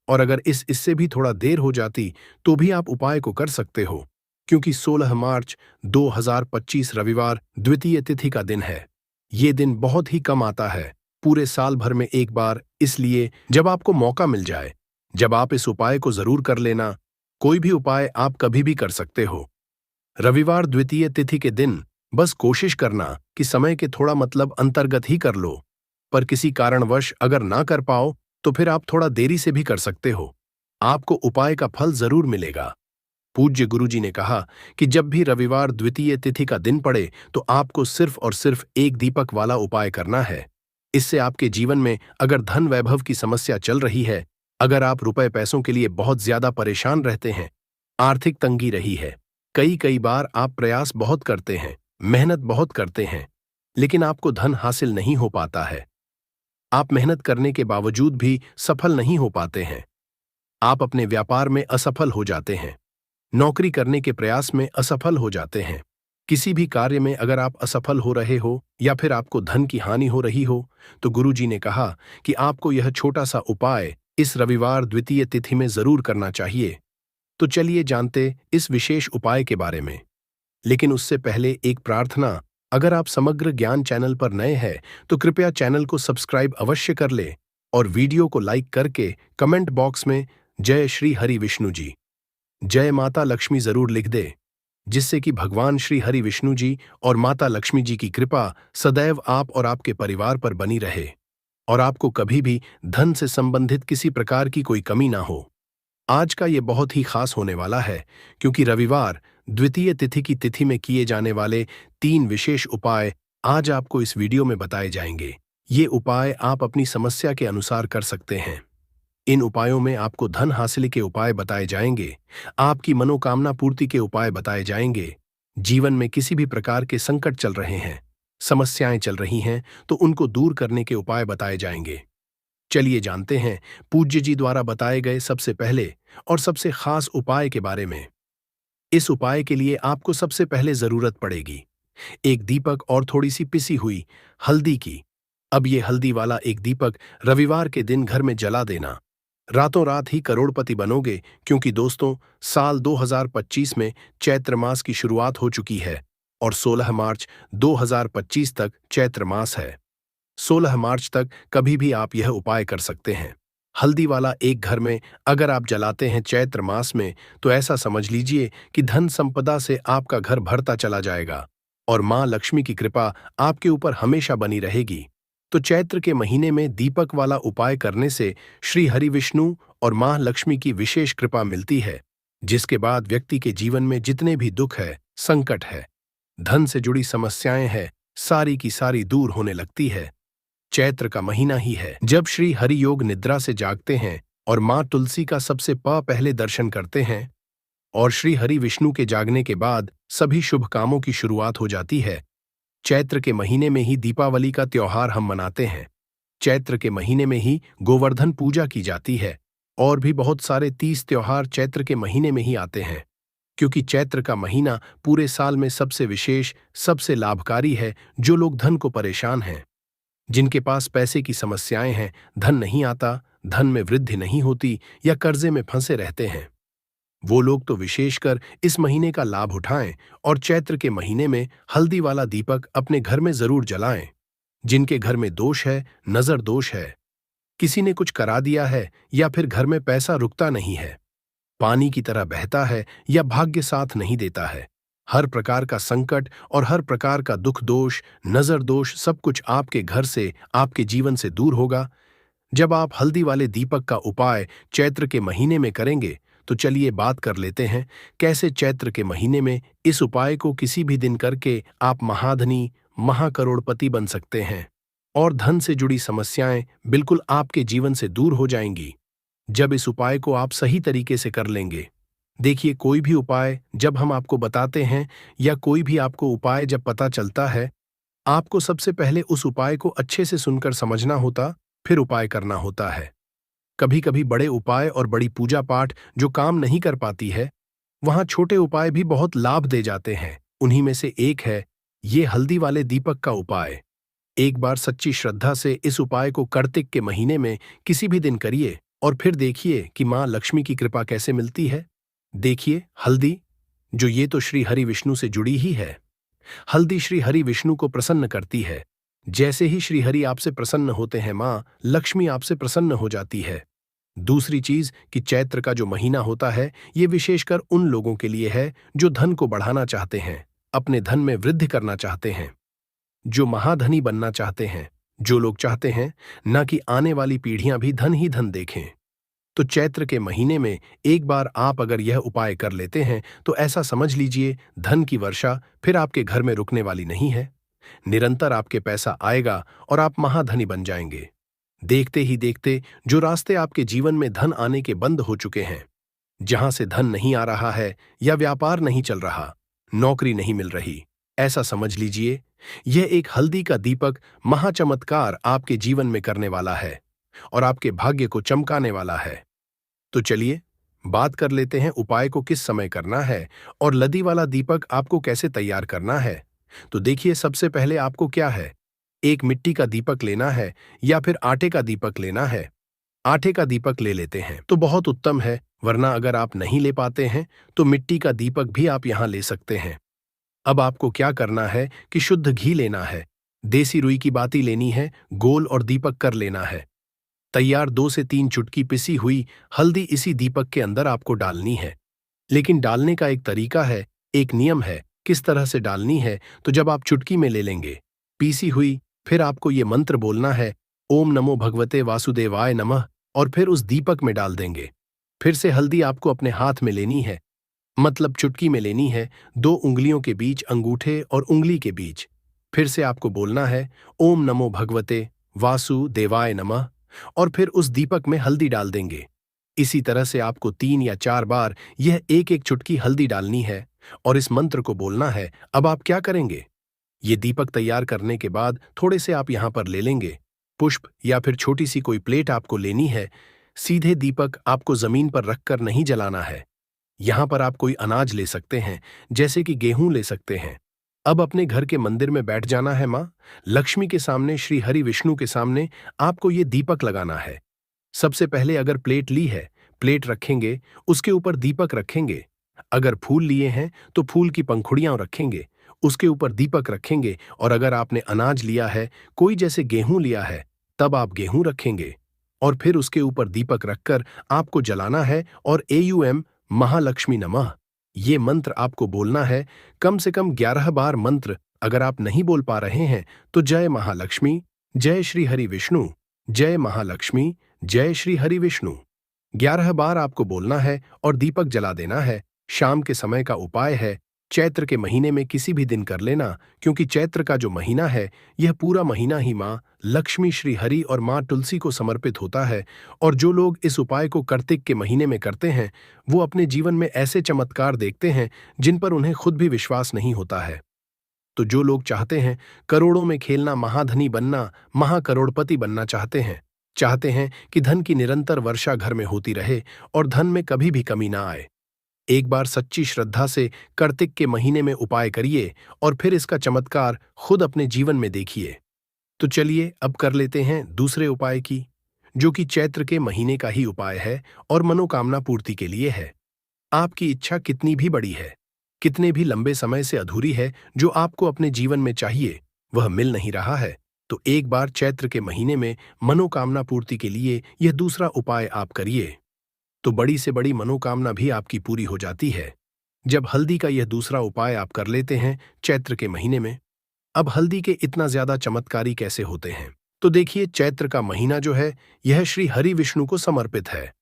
और अगर इससे भी थोड़ा देर हो जाती तो भी आप उपाय को कर सकते हो, क्योंकि 16 मार्च 2025 रविवार द्वितीय तिथि का दिन है। ये दिन बहुत ही कम आता है, पूरे साल भर में एक बार, इसलिए जब आपको मौका मिल जाए, जब आप इस उपाय को जरूर कर लेना। कोई भी उपाय आप कभी भी कर सकते हो। रविवार द्वितीय तिथि के दिन बस कोशिश करना कि समय के थोड़ा मतलब अंतर्गत ही कर लो, पर किसी कारणवश अगर ना कर पाओ तो फिर आप थोड़ा देरी से भी कर सकते हो। आपको उपाय का फल जरूर मिलेगा। पूज्य गुरुजी ने कहा कि जब भी रविवार द्वितीय तिथि का दिन पड़े तो आपको सिर्फ और सिर्फ एक दीपक वाला उपाय करना है। इससे आपके जीवन में अगर धन वैभव की समस्या चल रही है, अगर आप रुपए पैसों के लिए बहुत ज्यादा परेशान रहते हैं, आर्थिक तंगी रही है, कई कई बार आप प्रयास बहुत करते हैं, मेहनत बहुत करते हैं, लेकिन आपको धन हासिल नहीं हो पाता है, आप मेहनत करने के बावजूद भी सफल नहीं हो पाते हैं, आप अपने व्यापार में असफल हो जाते हैं, नौकरी करने के प्रयास में असफल हो जाते हैं, किसी भी कार्य में अगर आप असफल हो रहे हो या फिर आपको धन की हानि हो रही हो, तो गुरुजी ने कहा कि आपको यह छोटा सा उपाय इस रविवार द्वितीय तिथि में जरूर करना चाहिए। तो चलिए जानते इस विशेष उपाय के बारे में। लेकिन उससे पहले एक प्रार्थना, अगर आप समग्र ज्ञान चैनल पर नए हैं तो कृपया चैनल को सब्सक्राइब अवश्य कर ले और वीडियो को लाइक करके कमेंट बॉक्स में जय श्री हरि विष्णु जी, जय माता लक्ष्मी जरूर लिख दे, जिससे कि भगवान श्री हरि विष्णु जी और माता लक्ष्मी जी की कृपा सदैव आप और आपके परिवार पर बनी रहे और आपको कभी भी धन से संबंधित किसी प्रकार की कोई कमी ना हो। आज का ये बहुत ही खास होने वाला है, क्योंकि रविवार द्वितीय तिथि की तिथि में किए जाने वाले 3 विशेष उपाय आज आपको इस वीडियो में बताए जाएंगे। ये उपाय आप अपनी समस्या के अनुसार कर सकते हैं। इन उपायों में आपको धन हासिल के उपाय बताए जाएंगे, आपकी मनोकामना पूर्ति के उपाय बताए जाएंगे। जीवन में किसी भी प्रकार के संकट चल रहे हैं, समस्याएं चल रही हैं, तो उनको दूर करने के उपाय बताए जाएंगे। चलिए जानते हैं पूज्य जी द्वारा बताए गए सबसे पहले और सबसे खास उपाय के बारे में। इस उपाय के लिए आपको सबसे पहले जरूरत पड़ेगी एक दीपक और थोड़ी सी पिसी हुई हल्दी की। अब ये हल्दी वाला एक दीपक रविवार के दिन घर में जला देना। रातों रात ही करोड़पति बनोगे, क्योंकि दोस्तों साल 2025 में चैत्र मास की शुरुआत हो चुकी है और 16 मार्च 2025 तक चैत्र मास है। 16 मार्च तक कभी भी आप यह उपाय कर सकते हैं। हल्दी वाला एक घर में अगर आप जलाते हैं चैत्र मास में, तो ऐसा समझ लीजिए कि धन संपदा से आपका घर भरता चला जाएगा और मां लक्ष्मी की कृपा आपके ऊपर हमेशा बनी रहेगी। तो चैत्र के महीने में दीपक वाला उपाय करने से श्री हरि विष्णु और मां लक्ष्मी की विशेष कृपा मिलती है, जिसके बाद व्यक्ति के जीवन में जितने भी दुख है, संकट है, धन से जुड़ी समस्याएं हैं, सारी की सारी दूर होने लगती है। चैत्र का महीना ही है जब श्री हरि योग निद्रा से जागते हैं और मां तुलसी का सबसे पहले दर्शन करते हैं, और श्री हरि विष्णु के जागने के बाद सभी शुभ कामों की शुरुआत हो जाती है। चैत्र के महीने में ही दीपावली का त्योहार हम मनाते हैं। चैत्र के महीने में ही गोवर्धन पूजा की जाती है और भी बहुत सारे 30 त्योहार चैत्र के महीने में ही आते हैं, क्योंकि चैत्र का महीना पूरे साल में सबसे विशेष, सबसे लाभकारी है। जो लोग धन को परेशान हैं, जिनके पास पैसे की समस्याएं हैं, धन नहीं आता, धन में वृद्धि नहीं होती या कर्जे में फंसे रहते हैं, वो लोग तो विशेषकर इस महीने का लाभ उठाएं और चैत्र के महीने में हल्दी वाला दीपक अपने घर में जरूर जलाएं। जिनके घर में दोष है, नजर दोष है, किसी ने कुछ करा दिया है या फिर घर में पैसा रुकता नहीं है, पानी की तरह बहता है या भाग्य साथ नहीं देता है, हर प्रकार का संकट और हर प्रकार का दुख दोष, नजर दोष, सब कुछ आपके घर से, आपके जीवन से दूर होगा जब आप हल्दी वाले दीपक का उपाय चैत्र के महीने में करेंगे। तो चलिए बात कर लेते हैं कैसे चैत्र के महीने में इस उपाय को किसी भी दिन करके आप महाधनी, महाकरोड़पति बन सकते हैं और धन से जुड़ी समस्याएं बिल्कुल आपके जीवन से दूर हो जाएंगी जब इस उपाय को आप सही तरीके से कर लेंगे। देखिए, कोई भी उपाय जब हम आपको बताते हैं या कोई भी आपको उपाय जब पता चलता है, आपको सबसे पहले उस उपाय को अच्छे से सुनकर समझना होता, फिर उपाय करना होता है। कभी कभी बड़े उपाय और बड़ी पूजा पाठ जो काम नहीं कर पाती है, वहां छोटे उपाय भी बहुत लाभ दे जाते हैं। उन्हीं में से एक है ये हल्दी वाले दीपक का उपाय। एक बार सच्ची श्रद्धा से इस उपाय को कार्तिक के महीने में किसी भी दिन करिए और फिर देखिए कि माँ लक्ष्मी की कृपा कैसे मिलती है। देखिए हल्दी, जो ये तो श्री हरि विष्णु से जुड़ी ही है। हल्दी श्री हरि विष्णु को प्रसन्न करती है। जैसे ही श्री हरि आपसे प्रसन्न होते हैं, माँ लक्ष्मी आपसे प्रसन्न हो जाती है। दूसरी चीज कि चैत्र का जो महीना होता है, ये विशेषकर उन लोगों के लिए है जो धन को बढ़ाना चाहते हैं, अपने धन में वृद्धि करना चाहते हैं, जो महाधनी बनना चाहते हैं, जो लोग चाहते हैं न कि आने वाली पीढ़ियां भी धन ही धन देखें। तो चैत्र के महीने में एक बार आप अगर यह उपाय कर लेते हैं तो ऐसा समझ लीजिए धन की वर्षा फिर आपके घर में रुकने वाली नहीं है। निरंतर आपके पैसा आएगा और आप महाधनी बन जाएंगे। देखते ही देखते जो रास्ते आपके जीवन में धन आने के बंद हो चुके हैं, जहां से धन नहीं आ रहा है या व्यापार नहीं चल रहा, नौकरी नहीं मिल रही, ऐसा समझ लीजिए यह एक हल्दी का दीपक महाचमत्कार आपके जीवन में करने वाला है और आपके भाग्य को चमकाने वाला है। तो चलिए बात कर लेते हैं उपाय को किस समय करना है और लदी वाला दीपक आपको कैसे तैयार करना है। तो देखिए सबसे पहले आपको क्या है, एक मिट्टी का दीपक लेना है या फिर आटे का दीपक लेना है। आटे का दीपक ले लेते हैं तो बहुत उत्तम है, वरना अगर आप नहीं ले पाते हैं तो मिट्टी का दीपक भी आप यहां ले सकते हैं। अब आपको क्या करना है कि शुद्ध घी लेना है, देसी रुई की बाती लेनी है, गोल और दीपक कर लेना है। तैयार 2 से 3 चुटकी पिसी हुई हल्दी इसी दीपक के अंदर आपको डालनी है। लेकिन डालने का एक तरीका है, एक नियम है किस तरह से डालनी है। तो जब आप चुटकी में ले लेंगे पीसी हुई, फिर आपको ये मंत्र बोलना है, ओम नमो भगवते वासुदेवाय नमः, और फिर उस दीपक में डाल देंगे। फिर से हल्दी आपको अपने हाथ में लेनी है, मतलब चुटकी में लेनी है, 2 उंगलियों के बीच, अंगूठे और उंगली के बीच। फिर से आपको बोलना है ओम नमो भगवते वासुदेवाय नमः, और फिर उस दीपक में हल्दी डाल देंगे। इसी तरह से आपको 3 या 4 बार यह एक एक चुटकी हल्दी डालनी है और इस मंत्र को बोलना है। अब आप क्या करेंगे, ये दीपक तैयार करने के बाद थोड़े से आप यहां पर ले लेंगे, पुष्प या फिर छोटी सी कोई प्लेट आपको लेनी है। सीधे दीपक आपको जमीन पर रखकर नहीं जलाना है। यहां पर आप कोई अनाज ले सकते हैं, जैसे कि गेहूं ले सकते हैं। अब अपने घर के मंदिर में बैठ जाना है, मां लक्ष्मी के सामने, श्री हरि विष्णु के सामने आपको ये दीपक लगाना है। सबसे पहले अगर प्लेट ली है, प्लेट रखेंगे, उसके ऊपर दीपक रखेंगे। अगर फूल लिए हैं तो फूल की पंखुड़ियां रखेंगे, उसके ऊपर दीपक रखेंगे। और अगर आपने अनाज लिया है, कोई जैसे गेहूं लिया है, तब आप गेहूं रखेंगे और फिर उसके ऊपर दीपक रखकर आपको जलाना है। और AUM महालक्ष्मी नमः, ये मंत्र आपको बोलना है कम से कम 11 बार। मंत्र अगर आप नहीं बोल पा रहे हैं तो जय महालक्ष्मी, जय श्री हरि विष्णु, जय महालक्ष्मी, जय श्री हरि विष्णु 11 बार आपको बोलना है और दीपक जला देना है। शाम के समय का उपाय है, चैत्र के महीने में किसी भी दिन कर लेना, क्योंकि चैत्र का जो महीना है यह पूरा महीना ही माँ लक्ष्मी, श्री हरि और माँ तुलसी को समर्पित होता है। और जो लोग इस उपाय को कार्तिक के महीने में करते हैं, वो अपने जीवन में ऐसे चमत्कार देखते हैं जिन पर उन्हें खुद भी विश्वास नहीं होता है। तो जो लोग चाहते हैं करोड़ों में खेलना, महाधनी बनना, महाकरोड़पति बनना चाहते हैं कि धन की निरंतर वर्षा घर में होती रहे और धन में कभी भी कमी ना आए, एक बार सच्ची श्रद्धा से कार्तिक के महीने में उपाय करिए और फिर इसका चमत्कार खुद अपने जीवन में देखिए। तो चलिए अब कर लेते हैं दूसरे उपाय की, जो कि चैत्र के महीने का ही उपाय है और मनोकामना पूर्ति के लिए है। आपकी इच्छा कितनी भी बड़ी है, कितने भी लंबे समय से अधूरी है, जो आपको अपने जीवन में चाहिए वह मिल नहीं रहा है, तो एक बार चैत्र के महीने में मनोकामना पूर्ति के लिए यह दूसरा उपाय आप करिए, तो बड़ी से बड़ी मनोकामना भी आपकी पूरी हो जाती है। जब हल्दी का यह दूसरा उपाय आप कर लेते हैं चैत्र के महीने में, अब हल्दी के इतना ज्यादा चमत्कारी कैसे होते हैं, तो देखिए चैत्र का महीना जो है यह श्री हरि विष्णु को समर्पित है,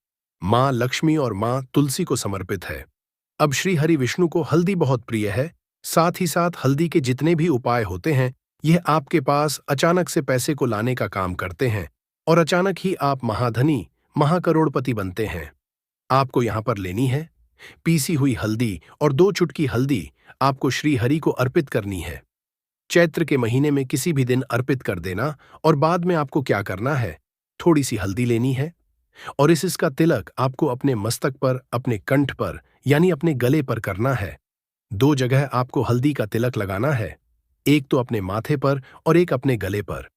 माँ लक्ष्मी और माँ तुलसी को समर्पित है। अब श्री हरि विष्णु को हल्दी बहुत प्रिय है, साथ ही साथ हल्दी के जितने भी उपाय होते हैं यह आपके पास अचानक से पैसे को लाने का काम करते हैं और अचानक ही आप महाधनी, महाकरोड़पति बनते हैं। आपको यहां पर लेनी है पीसी हुई हल्दी और 2 चुटकी हल्दी आपको श्री हरि को अर्पित करनी है। चैत्र के महीने में किसी भी दिन अर्पित कर देना और बाद में आपको क्या करना है, थोड़ी सी हल्दी लेनी है और इसका तिलक आपको अपने मस्तक पर, अपने कंठ पर यानी अपने गले पर करना है। 2 जगह आपको हल्दी का तिलक लगाना है, एक तो अपने माथे पर और एक अपने गले पर।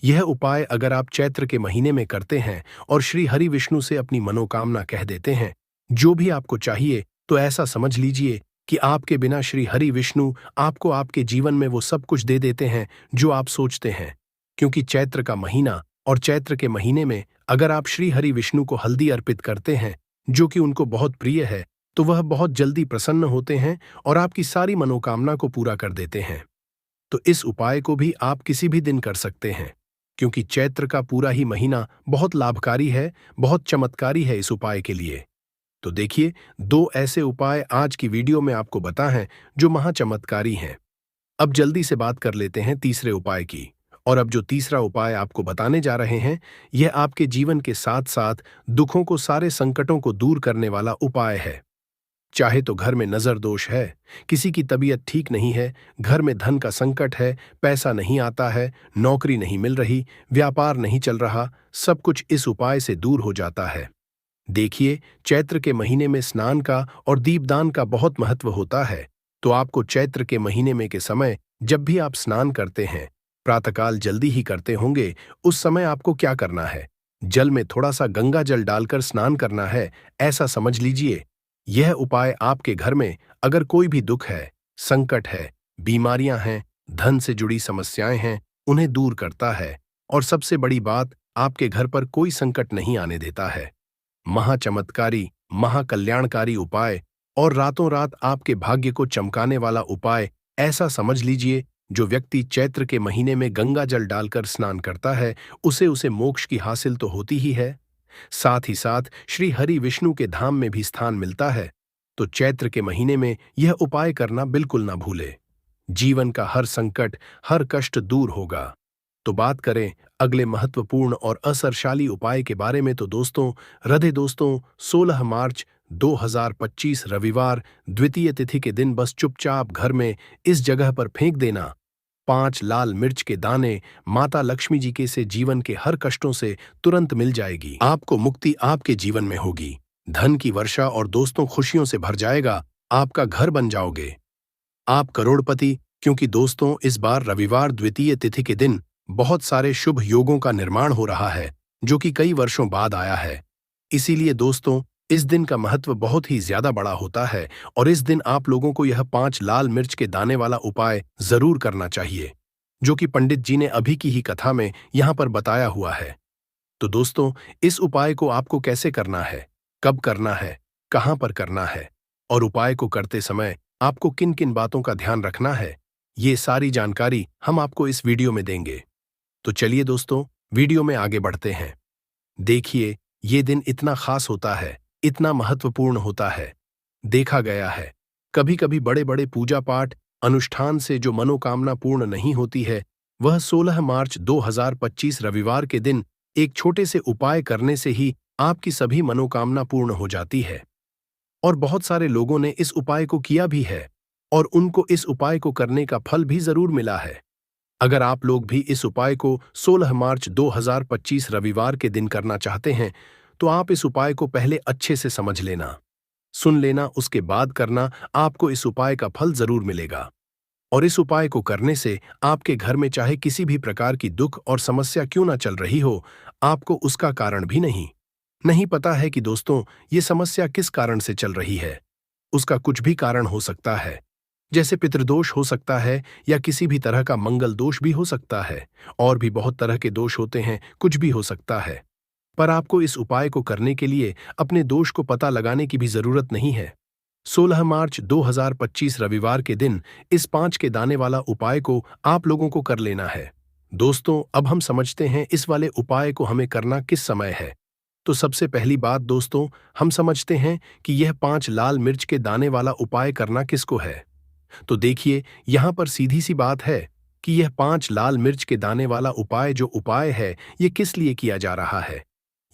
यह उपाय अगर आप चैत्र के महीने में करते हैं और श्री हरि विष्णु से अपनी मनोकामना कह देते हैं, जो भी आपको चाहिए, तो ऐसा समझ लीजिए कि आपके बिना श्री हरि विष्णु आपको आपके जीवन में वो सब कुछ दे देते हैं जो आप सोचते हैं। क्योंकि चैत्र का महीना और चैत्र के महीने में अगर आप श्री हरि विष्णु को हल्दी अर्पित करते हैं, जो कि उनको बहुत प्रिय है, तो वह बहुत जल्दी प्रसन्न होते हैं और आपकी सारी मनोकामना को पूरा कर देते हैं। तो इस उपाय को भी आप किसी भी दिन कर सकते हैं, क्योंकि चैत्र का पूरा ही महीना बहुत लाभकारी है, बहुत चमत्कारी है इस उपाय के लिए। तो देखिए, 2 ऐसे उपाय आज की वीडियो में आपको बता हैं जो महाचमत्कारी हैं। अब जल्दी से बात कर लेते हैं तीसरे उपाय की। और अब जो तीसरा उपाय आपको बताने जा रहे हैं, यह आपके जीवन के साथ साथ दुखों को, सारे संकटों को दूर करने वाला उपाय है। चाहे तो घर में नजर दोष है, किसी की तबीयत ठीक नहीं है, घर में धन का संकट है, पैसा नहीं आता है, नौकरी नहीं मिल रही, व्यापार नहीं चल रहा, सब कुछ इस उपाय से दूर हो जाता है। देखिए, चैत्र के महीने में स्नान का और दीपदान का बहुत महत्व होता है। तो आपको चैत्र के महीने में के समय जब भी आप स्नान करते हैं, प्रातःकाल जल्दी ही करते होंगे, उस समय आपको क्या करना है? जल में थोड़ा सा गंगा जल डालकर स्नान करना है, ऐसा समझ लीजिए। यह उपाय आपके घर में अगर कोई भी दुख है, संकट है, बीमारियां हैं, धन से जुड़ी समस्याएं हैं, उन्हें दूर करता है। और सबसे बड़ी बात, आपके घर पर कोई संकट नहीं आने देता है। महाचमत्कारी, महाकल्याणकारी उपाय और रातों रात आपके भाग्य को चमकाने वाला उपाय, ऐसा समझ लीजिए। जो व्यक्ति चैत्र के महीने में गंगा जल डालकर स्नान करता है, उसे मोक्ष की हासिल तो होती ही है, साथ ही साथ श्री हरि विष्णु के धाम में भी स्थान मिलता है। तो चैत्र के महीने में यह उपाय करना बिल्कुल ना भूले। जीवन का हर संकट, हर कष्ट दूर होगा। तो बात करें अगले महत्वपूर्ण और असरशाली उपाय के बारे में, तो दोस्तों, 16 मार्च 2025 रविवार द्वितीय तिथि के दिन बस चुपचाप घर में इस जगह पर फेंक देना 5 लाल मिर्च के दाने। माता लक्ष्मी जी के से जीवन के हर कष्टों से तुरंत मिल जाएगी। आपको मुक्ति आपके जीवन में होगी, धन की वर्षा और दोस्तों खुशियों से भर जाएगा, आपका घर बन जाओगे, आप करोड़पति। क्योंकि दोस्तों, इस बार रविवार द्वितीय तिथि के दिन बहुत सारे शुभ योगों का निर्माण हो रहा है, जो कि कई वर्षों बाद आया है। इसीलिए दोस्तों, इस दिन का महत्व बहुत ही ज्यादा बड़ा होता है और इस दिन आप लोगों को यह 5 लाल मिर्च के दाने वाला उपाय जरूर करना चाहिए, जो कि पंडित जी ने अभी की ही कथा में यहां पर बताया हुआ है। तो दोस्तों, इस उपाय को आपको कैसे करना है, कब करना है, कहां पर करना है और उपाय को करते समय आपको किन किन बातों का ध्यान रखना है, ये सारी जानकारी हम आपको इस वीडियो में देंगे। तो चलिए दोस्तों, वीडियो में आगे बढ़ते हैं। देखिए, ये दिन इतना खास होता है, इतना महत्वपूर्ण होता है। देखा गया है, कभी कभी बड़े बड़े पूजा पाठ अनुष्ठान से जो मनोकामना पूर्ण नहीं होती है, वह 16 मार्च 2025 रविवार के दिन एक छोटे से उपाय करने से ही आपकी सभी मनोकामना पूर्ण हो जाती है। और बहुत सारे लोगों ने इस उपाय को किया भी है और उनको इस उपाय को करने का फल भी जरूर मिला है। अगर आप लोग भी इस उपाय को 16 मार्च 2025 रविवार के दिन करना चाहते हैं, तो आप इस उपाय को पहले अच्छे से समझ लेना, सुन लेना, उसके बाद करना। आपको इस उपाय का फल जरूर मिलेगा। और इस उपाय को करने से आपके घर में चाहे किसी भी प्रकार की दुख और समस्या क्यों ना चल रही हो, आपको उसका कारण भी नहीं पता है कि दोस्तों, ये समस्या किस कारण से चल रही है। उसका कुछ भी कारण हो सकता है, जैसे पितृदोष हो सकता है या किसी भी तरह का मंगल दोष भी हो सकता है, और भी बहुत तरह के दोष होते हैं, कुछ भी हो सकता है। पर आपको इस उपाय को करने के लिए अपने दोष को पता लगाने की भी जरूरत नहीं है। 16 मार्च 2025 रविवार के दिन इस 5 के दाने वाला उपाय को आप लोगों को कर लेना है। दोस्तों, अब हम समझते हैं इस वाले उपाय को हमें करना किस समय है। तो सबसे पहली बात दोस्तों, हम समझते हैं कि यह 5 लाल मिर्च के दाने वाला उपाय करना किसको है। तो देखिए, यहां पर सीधी सी बात है कि यह 5 लाल मिर्च के दाने वाला उपाय जो उपाय है, ये किस लिए किया जा रहा है।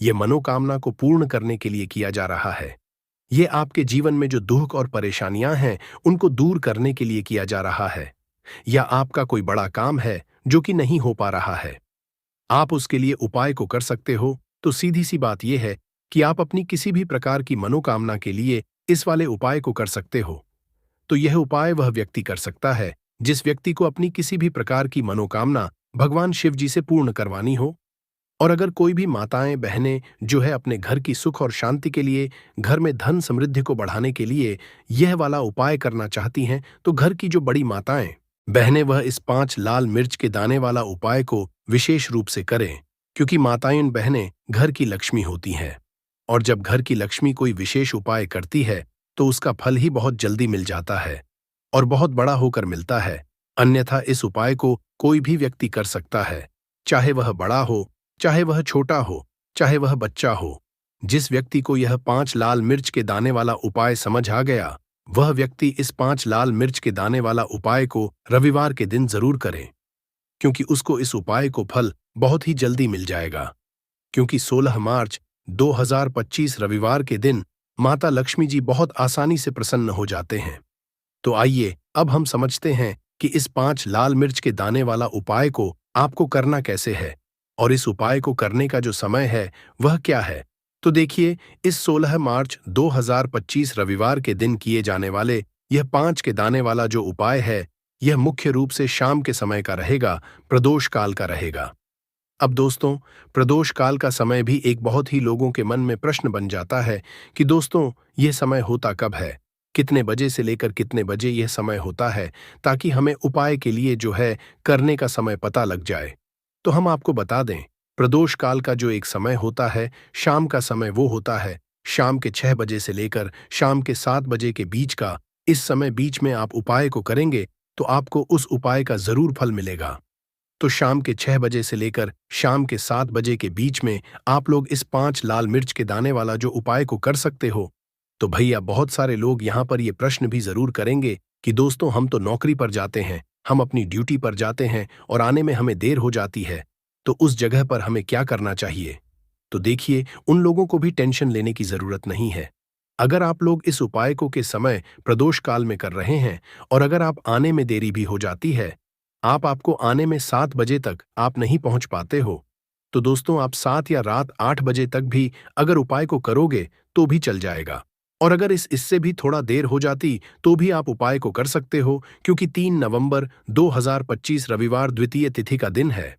ये मनोकामना को पूर्ण करने के लिए किया जा रहा है। ये आपके जीवन में जो दुख और परेशानियां हैं, उनको दूर करने के लिए किया जा रहा है। या आपका कोई बड़ा काम है जो कि नहीं हो पा रहा है, आप उसके लिए उपाय को कर सकते हो। तो सीधी सी बात यह है कि आप अपनी किसी भी प्रकार की मनोकामना के लिए इस वाले उपाय को कर सकते हो। तो यह उपाय वह व्यक्ति कर सकता है जिस व्यक्ति को अपनी किसी भी प्रकार की मनोकामना भगवान शिव जी से पूर्ण करवानी हो। और अगर कोई भी माताएं बहनें जो है अपने घर की सुख और शांति के लिए, घर में धन समृद्धि को बढ़ाने के लिए यह वाला उपाय करना चाहती हैं, तो घर की जो बड़ी माताएं बहनें वह इस 5 लाल मिर्च के दाने वाला उपाय को विशेष रूप से करें, क्योंकि माताएं बहनें घर की लक्ष्मी होती हैं। और जब घर की लक्ष्मी कोई विशेष उपाय करती है तो उसका फल ही बहुत जल्दी मिल जाता है और बहुत बड़ा होकर मिलता है। अन्यथा इस उपाय को कोई भी व्यक्ति कर सकता है, चाहे वह बड़ा हो, चाहे वह छोटा हो, चाहे वह बच्चा हो। जिस व्यक्ति को यह 5 लाल मिर्च के दाने वाला उपाय समझ आ गया, वह व्यक्ति इस 5 लाल मिर्च के दाने वाला उपाय को रविवार के दिन जरूर करे, क्योंकि उसको इस उपाय को फल बहुत ही जल्दी मिल जाएगा। क्योंकि 16 मार्च 2025 रविवार के दिन माता लक्ष्मी जी बहुत आसानी से प्रसन्न हो जाते हैं। तो आइए अब हम समझते हैं कि इस 5 लाल मिर्च के दाने वाला उपाय को आपको करना कैसे है और इस उपाय को करने का जो समय है वह क्या है। तो देखिए, इस 16 मार्च 2025 रविवार के दिन किए जाने वाले यह 5 के दाने वाला जो उपाय है, यह मुख्य रूप से शाम के समय का रहेगा, प्रदोष काल का रहेगा। अब दोस्तों, प्रदोष काल का समय भी एक बहुत ही लोगों के मन में प्रश्न बन जाता है कि दोस्तों यह समय होता कब है, कितने बजे से लेकर कितने बजे यह समय होता है, ताकि हमें उपाय के लिए जो है करने का समय पता लग जाए। तो हम आपको बता दें, प्रदोष काल का जो एक समय होता है, शाम का समय, वो होता है शाम के 6 बजे से लेकर शाम के 7 बजे के बीच का। इस समय बीच में आप उपाय को करेंगे तो आपको उस उपाय का जरूर फल मिलेगा। तो शाम के 6 बजे से लेकर शाम के 7 बजे के बीच में आप लोग इस 5 लाल मिर्च के दाने वाला जो उपाय को कर सकते हो। तो भैया, बहुत सारे लोग यहाँ पर ये प्रश्न भी जरूर करेंगे कि दोस्तों हम तो नौकरी पर जाते हैं, हम अपनी ड्यूटी पर जाते हैं और आने में हमें देर हो जाती है, तो उस जगह पर हमें क्या करना चाहिए। तो देखिए, उन लोगों को भी टेंशन लेने की जरूरत नहीं है। अगर आप लोग इस उपाय को के समय प्रदोष काल में कर रहे हैं और अगर आप आने में देरी भी हो जाती है, आपको आने में 7 बजे तक आप नहीं पहुंच पाते हो, तो दोस्तों आप 7 या रात 8 बजे तक भी अगर उपाय को करोगे तो भी चल जाएगा। और अगर इससे भी थोड़ा देर हो जाती तो भी आप उपाय को कर सकते हो, क्योंकि 3 नवंबर 2025 रविवार द्वितीय तिथि का दिन है।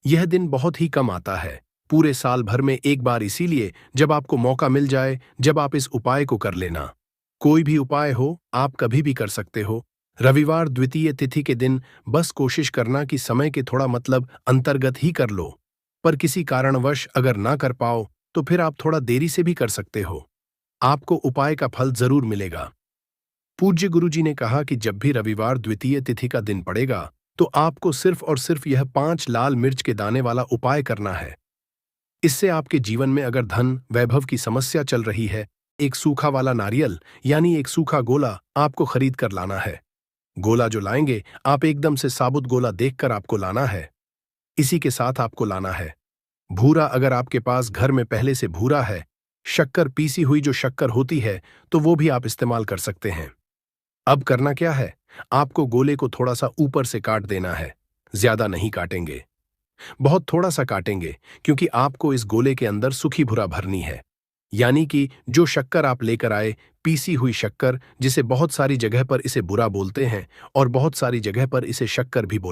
यह दिन बहुत ही कम आता है, पूरे साल भर में एक बार, इसीलिए जब आपको मौका मिल जाए जब आप इस उपाय को कर लेना। कोई भी उपाय हो आप कभी भी कर सकते हो। रविवार द्वितीय तिथि के दिन बस कोशिश करना कि समय के थोड़ा अंतर्गत ही कर लो, पर किसी कारणवश अगर ना कर पाओ तो फिर आप थोड़ा देरी से भी कर सकते हो, आपको उपाय का फल जरूर मिलेगा। पूज्य गुरुजी ने कहा कि जब भी रविवार द्वितीय तिथि का दिन पड़ेगा तो आपको सिर्फ और सिर्फ यह 5 लाल मिर्च के दाने वाला उपाय करना है। इससे आपके जीवन में अगर धन वैभव की समस्या चल रही है, एक सूखा वाला नारियल यानी एक सूखा गोला आपको खरीद कर लाना है। गोला जो लाएंगे आप एकदम से साबुत गोला देखकर आपको लाना है। इसी के साथ आपको लाना है भूरा, अगर आपके पास घर में पहले से भूरा है। शक्कर, पीसी हुई जो शक्कर होती है, तो वो भी आप इस्तेमाल कर सकते हैं। अब करना क्या है, आपको गोले को थोड़ा सा ऊपर से काट देना है, ज्यादा नहीं काटेंगे, बहुत थोड़ा सा काटेंगे, क्योंकि आपको इस गोले के अंदर सूखी भूरा भरनी है। यानी कि जो शक्कर आप लेकर आए, पीसी हुई शक्कर, जिसे बहुत सारी जगह पर इसे बुरा बोलते हैं और बहुत सारी जगह पर इसे शक्कर भी बोलते हैं।